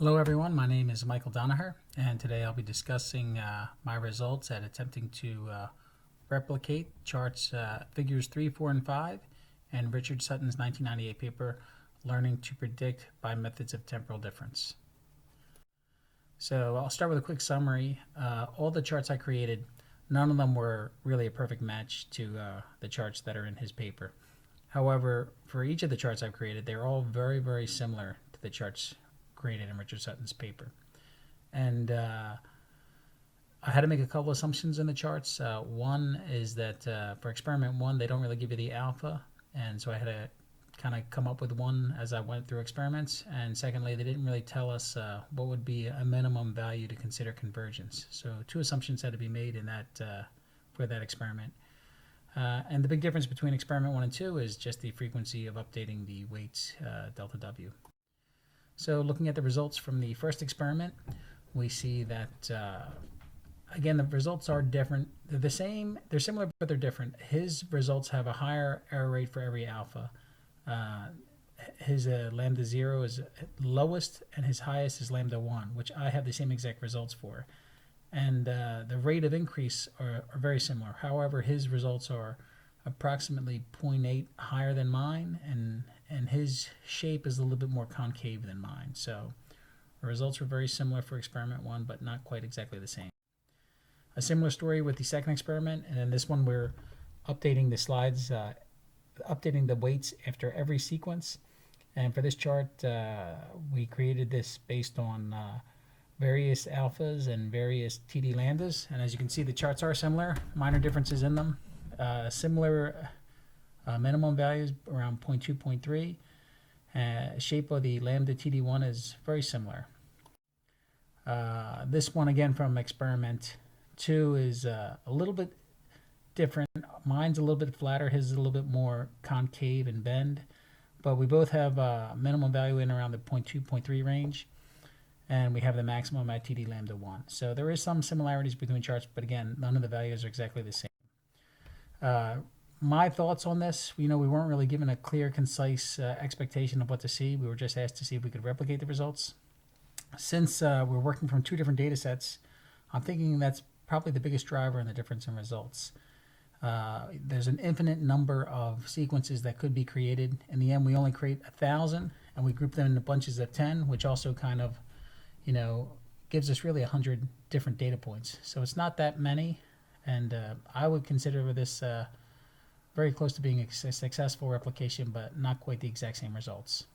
Hello everyone, my name is Michael Donaher, and today I'll be discussing my results at attempting to replicate charts figures 3, 4, and 5 and Richard Sutton's 1998 paper, Learning to Predict by Methods of Temporal Difference. So I'll start with a quick summary. All the charts I created, none of them were really a perfect match to the charts that are in his paper. However, for each of the charts I've created, they're all very, very similar to the charts created in Richard Sutton's paper. And I had to make a couple assumptions in the charts. One is that for experiment 1, they don't really give you the alpha, and so I had to kind of come up with one as I went through experiments. And secondly, they didn't really tell us what would be a minimum value to consider convergence. So 2 assumptions had to be made in that for that experiment. And the big difference between experiment 1 and 2 is just the frequency of updating the weights delta W. So looking at the results from the first experiment, we see that, again, the results are different. They're the same, they're similar, but they're different. His results have a higher error rate for every alpha. His lambda 0 is lowest, and his highest is lambda 1, which I have the same exact results for. And the rate of increase are very similar. However, his results are approximately 0.8 higher than mine, and his shape is a little bit more concave than mine. So the results were very similar for experiment 1, but not quite exactly the same. A similar story with the second experiment, and in this one we're updating the slides, updating the weights after every sequence. And for this chart, we created this based on various alphas and various TD lambdas. And as you can see, the charts are similar, minor differences in them. Similar minimum values around 0.2, 0.3. Shape of the lambda TD1 is very similar. This one, again, from experiment 2 is a little bit different. Mine's a little bit flatter, his is a little bit more concave and bend. But we both have a minimum value in around the 0.2, 0.3 range. And we have the maximum at TD lambda 1. So there is some similarities between charts, but again, none of the values are exactly the same. My thoughts on this, we weren't really given a clear, concise expectation of what to see. We were just asked to see if we could replicate the results. Since we're working from 2 different data sets, I'm thinking that's probably the biggest driver in the difference in results. There's an infinite number of sequences that could be created. In the end, we only create 1,000, and we group them into bunches of 10, which also kind of, gives us really 100 different data points. So it's not that many. And I would consider this very close to being a successful replication, but not quite the exact same results.